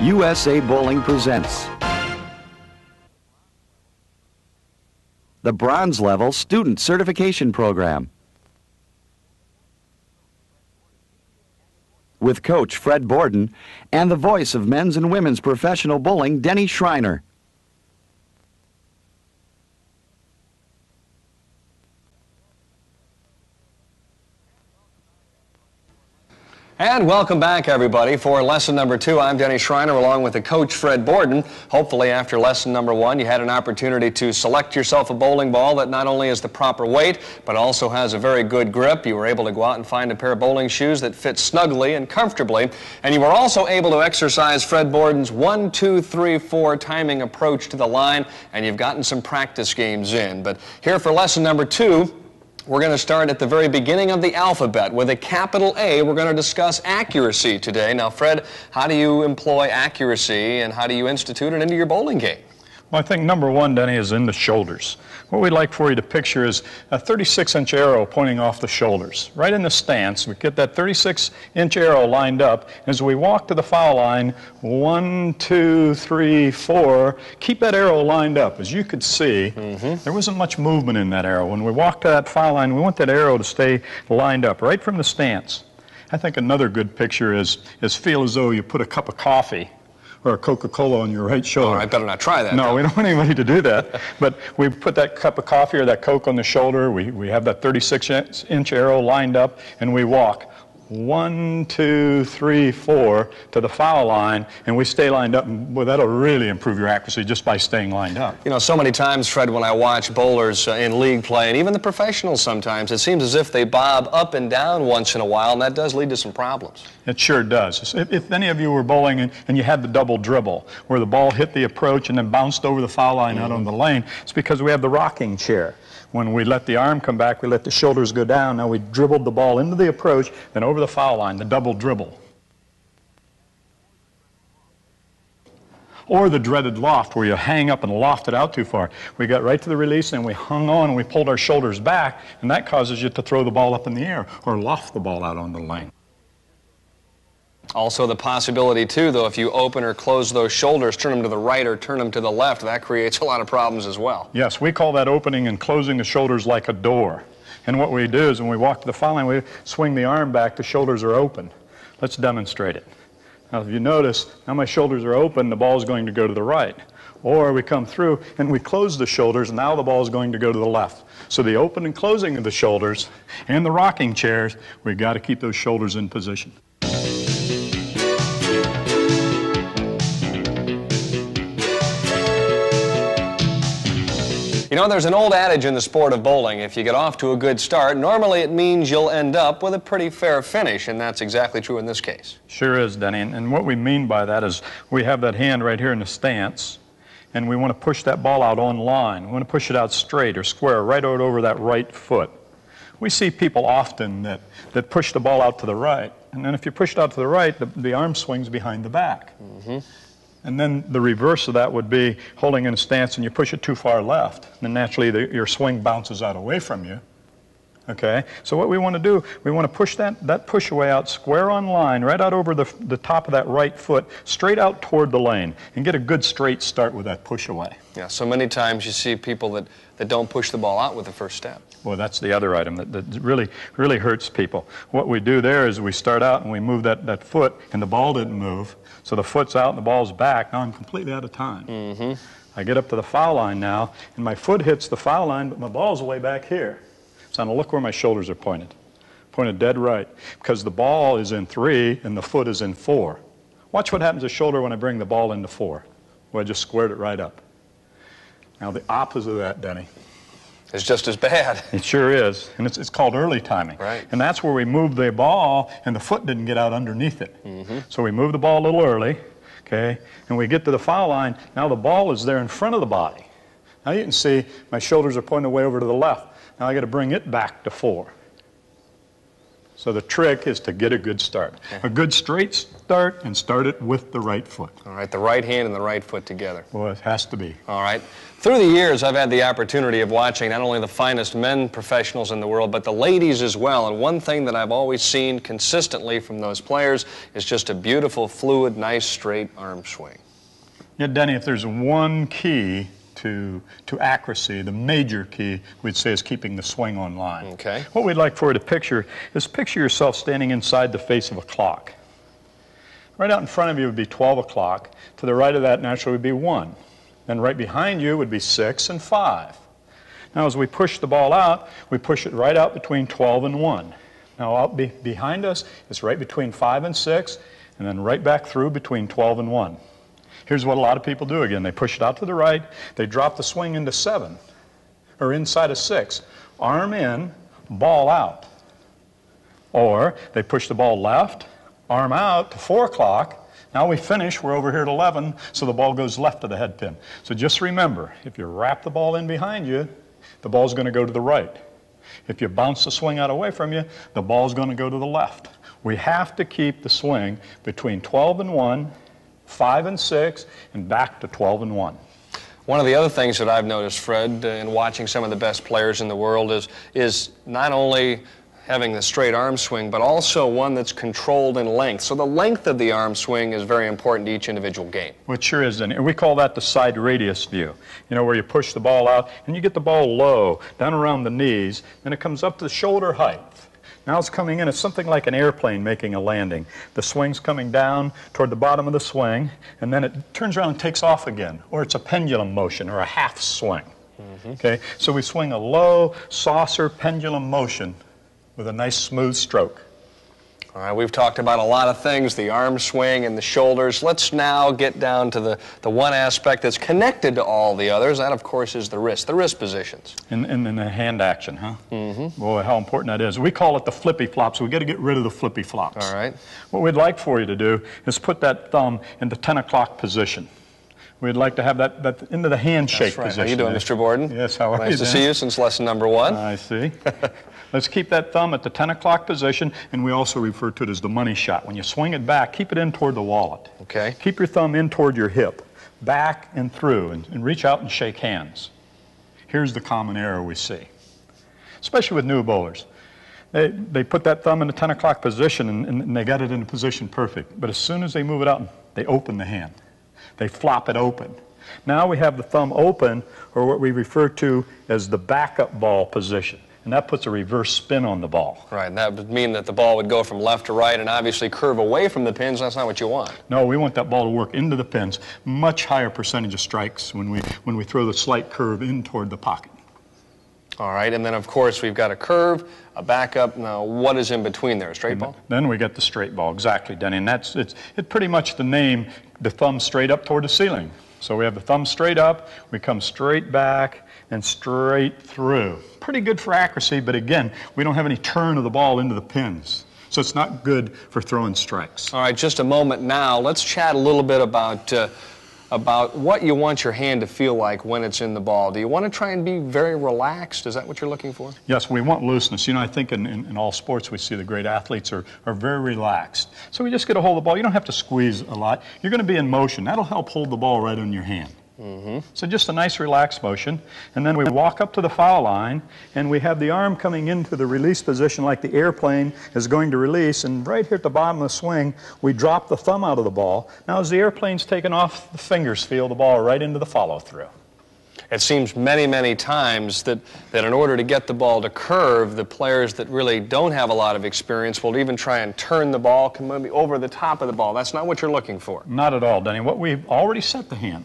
USA Bowling presents the Bronze Level Student Certification Program with Coach Fred Borden and the voice of men's and women's professional bowling, Denny Schreiner. And welcome back, everybody, for lesson number 2. I'm Denny Schreiner along with the coach, Fred Borden. Hopefully, after lesson number 1, you had an opportunity to select yourself a bowling ball that not only is the proper weight, but also has a very good grip. You were able to go out and find a pair of bowling shoes that fit snugly and comfortably. And you were also able to exercise Fred Borden's 1, 2, 3, 4 timing approach to the line, and you've gotten some practice games in. But here for lesson number 2, we're going to start at the very beginning of the alphabet with a capital A. We're going to discuss accuracy today. Now, Fred, how do you employ accuracy and how do you institute it into your bowling game? Well, I think number 1, Denny, is in the shoulders. What we'd like for you to picture is a 36-inch arrow pointing off the shoulders. Right in the stance, we get that 36-inch arrow lined up. As we walk to the foul line, 1, 2, 3, 4, keep that arrow lined up. As you could see, there wasn't much movement in that arrow. When we walk to that foul line, we want that arrow to stay lined up right from the stance. I think another good picture is feel as though you put a cup of coffee or a Coca-Cola on your right shoulder. Oh, I better not try that. No, we don't want anybody to do that. But we put that cup of coffee or that Coke on the shoulder. We have that 36-inch arrow lined up, and we walk 1, 2, 3, 4 to the foul line, and we stay lined up. And boy, that'll really improve your accuracy just by staying lined up. You know, so many times, Fred, when I watch bowlers in league play, and even the professionals sometimes, it seems as if they bob up and down once in a while, and that does lead to some problems. It sure does. If any of you were bowling and you had the double dribble, where the ball hit the approach and then bounced over the foul line out on the lane, it's because we have the rocking chair. When we let the arm come back, we let the shoulders go down. Now we dribbled the ball into the approach, then over the foul line, the double dribble. Or the dreaded loft, where you hang up and loft it out too far. We got right to the release, and we hung on, and we pulled our shoulders back, and that causes you to throw the ball up in the air or loft the ball out on the lane. Also the possibility, too, though, if you open or close those shoulders, turn them to the right or turn them to the left, that creates a lot of problems as well. Yes, we call that opening and closing the shoulders like a door. And what we do is when we walk to the foul line, we swing the arm back, the shoulders are open. Let's demonstrate it. Now, if you notice, now my shoulders are open, the ball is going to go to the right. Or we come through and we close the shoulders, and now the ball is going to go to the left. So the open and closing of the shoulders and the rocking chairs, we've got to keep those shoulders in position. You know, there's an old adage in the sport of bowling: if you get off to a good start, normally it means you'll end up with a pretty fair finish, and that's exactly true in this case. Sure is, Denny, and what we mean by that is we have that hand right here in the stance, and we want to push that ball out on line. We want to push it out straight or square, right out over that right foot. We see people often that push the ball out to the right, and then if you push it out to the right, the arm swings behind the back. And then the reverse of that would be holding in a stance and you push it too far left. And naturally your swing bounces out away from you. Okay? So what we want to do, we want to push that push away out square on line, right out over the top of that right foot, straight out toward the lane, and get a good straight start with that push away. Yeah, so many times you see people that don't push the ball out with the first step. Well, that's the other item that really hurts people. What we do there is we start out and we move that foot, and the ball didn't move. So the foot's out and the ball's back. Now I'm completely out of time. I get up to the foul line now, and my foot hits the foul line, but my ball's way back here. So now look where my shoulders are pointed. Pointed dead right, because the ball is in 3 and the foot is in 4. Watch what happens to the shoulder when I bring the ball into 4. Well, I just squared it right up. Now the opposite of that, Denny, it's just as bad. It sure is, and it's called early timing. Right. And that's where we moved the ball, and the foot didn't get out underneath it. So we moved the ball a little early, okay, and we get to the foul line. Now the ball is there in front of the body. Now you can see my shoulders are pointed way over to the left. Now I got to bring it back to 4. So the trick is to get a good start. A good straight start, and start it with the right foot. All right, the right hand and the right foot together. Well, it has to be. All right. Through the years, I've had the opportunity of watching not only the finest men professionals in the world, but the ladies as well. And one thing that I've always seen consistently from those players is just a beautiful, fluid, nice, straight arm swing. Yeah, Denny, if there's one key to accuracy, the major key, we'd say, is keeping the swing on line. Okay. What we'd like for you to picture is picture yourself standing inside the face of a clock. Right out in front of you would be 12 o'clock. To the right of that, naturally, would be 1. Then right behind you would be 6 and 5. Now, as we push the ball out, we push it right out between 12 and 1. Now, out behind us, it's right between 5 and 6, and then right back through between 12 and 1. Here's what a lot of people do again. They push it out to the right. They drop the swing into 7, or inside of 6. Arm in, ball out. Or they push the ball left, arm out to 4 o'clock. Now we finish, we're over here at 11, so the ball goes left of the head pin. So just remember, if you wrap the ball in behind you, the ball's going to go to the right. If you bounce the swing out away from you, the ball's going to go to the left. We have to keep the swing between 12 and 1, 5 and 6, and back to 12 and 1. One of the other things that I've noticed, Fred, in watching some of the best players in the world is not only having the straight arm swing, but also one that's controlled in length. So the length of the arm swing is very important to each individual game. Well, it sure is. And we call that the side radius view, you know, where you push the ball out and you get the ball low, down around the knees, and it comes up to the shoulder height. Now it's coming in. It's something like an airplane making a landing. The swing's coming down toward the bottom of the swing, and then it turns around and takes off again. Or it's a pendulum motion or a half swing. Okay? So we swing a low saucer pendulum motion with a nice smooth stroke. All right, we've talked about a lot of things, the arm swing and the shoulders. Let's now get down to the one aspect that's connected to all the others. That, of course, is the wrist positions. And the hand action, huh? Boy, how important that is. We call it the flippy flop, so we've got to get rid of the flippy flops. All right. What we'd like for you to do is put that thumb in the 10 o'clock position. We'd like to have that into the handshake position. How you doing, Mr. Borden? Yes, how are you? Nice to see you since lesson number 1. I see. Let's keep that thumb at the 10 o'clock position, and we also refer to it as the money shot. When you swing it back, keep it in toward the wallet. Okay. Keep your thumb in toward your hip, back and through, and reach out and shake hands. Here's the common error we see, especially with new bowlers. They put that thumb in the 10 o'clock position, and they got it in a position perfect. But as soon as they move it out, they open the hand. They flop it open. Now we have the thumb open, or what we refer to as the backup ball position. And that puts a reverse spin on the ball. Right, and that would mean that the ball would go from left to right and obviously curve away from the pins. That's not what you want. No, we want that ball to work into the pins. Much higher percentage of strikes when we throw the slight curve in toward the pocket. All right, and then of course we've got a curve, a backup. Now, what is in between there? A straight ball? Then we get the straight ball, exactly, Denny. And it's pretty much the name, the thumb straight up toward the ceiling. So we have the thumb straight up, we come straight back and straight through. Pretty good for accuracy, but again, we don't have any turn of the ball into the pins. So it's not good for throwing strikes. All right, just a moment now. Let's chat a little bit about what you want your hand to feel like when it's in the ball. Do you want to try and be very relaxed? Is that what you're looking for? Yes, we want looseness. You know, I think in all sports we see the great athletes are very relaxed. So we just get a hold of the ball. You don't have to squeeze a lot. You're going to be in motion. That'll help hold the ball right in your hand. So just a nice relaxed motion, and then we walk up to the foul line, and we have the arm coming into the release position like the airplane is going to release, and right here at the bottom of the swing, we drop the thumb out of the ball. Now as the airplane's taken off, the fingers feel the ball right into the follow-through. It seems many, many times that in order to get the ball to curve, the players that really don't have a lot of experience will even try and turn the ball, come maybe over the top of the ball. That's not what you're looking for. Not at all, Denny. What we've already set the hand.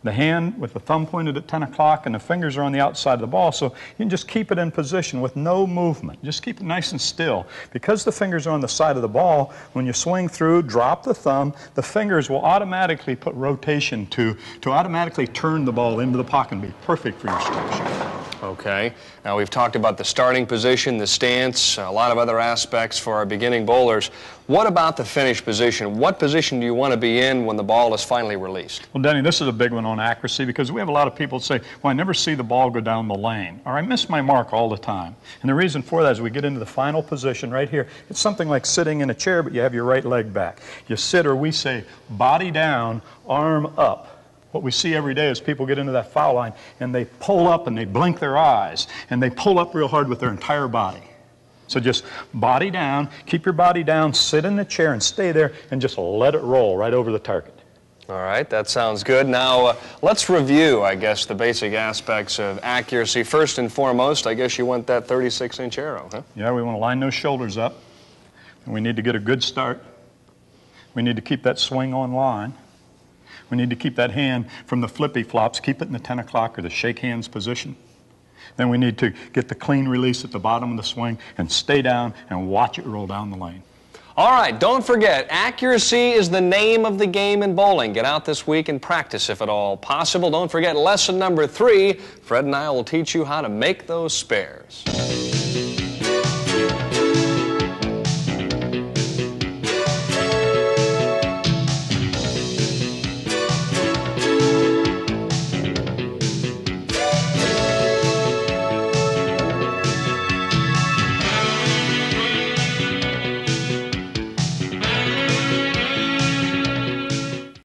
The hand with the thumb pointed at 10 o'clock and the fingers are on the outside of the ball, so you can just keep it in position with no movement. Just keep it nice and still. Because the fingers are on the side of the ball, when you swing through, drop the thumb, the fingers will automatically put rotation to automatically turn the ball into the pocket and be perfect for your strike shot. Okay. Now we've talked about the starting position, the stance, a lot of other aspects for our beginning bowlers. What about the finish position? What position do you want to be in when the ball is finally released? Well, Denny, this is a big one on accuracy because we have a lot of people say, well, I never see the ball go down the lane, or I miss my mark all the time. And the reason for that is we get into the final position right here. It's something like sitting in a chair, but you have your right leg back. You sit, or we say, body down, arm up. What we see every day is people get into that foul line and they pull up and they blink their eyes and they pull up real hard with their entire body. So just body down, keep your body down, sit in the chair and stay there and just let it roll right over the target. All right, that sounds good. Now, let's review, I guess, the basic aspects of accuracy. First and foremost, I guess you want that 36-inch arrow, huh? Yeah, we want to line those shoulders up. And we need to get a good start. We need to keep that swing on line. We need to keep that hand from the flippy flops, keep it in the 10 o'clock or the shake hands position. Then we need to get the clean release at the bottom of the swing and stay down and watch it roll down the lane. All right, don't forget, accuracy is the name of the game in bowling. Get out this week and practice if at all possible. Don't forget lesson number 3. Fred and I will teach you how to make those spares.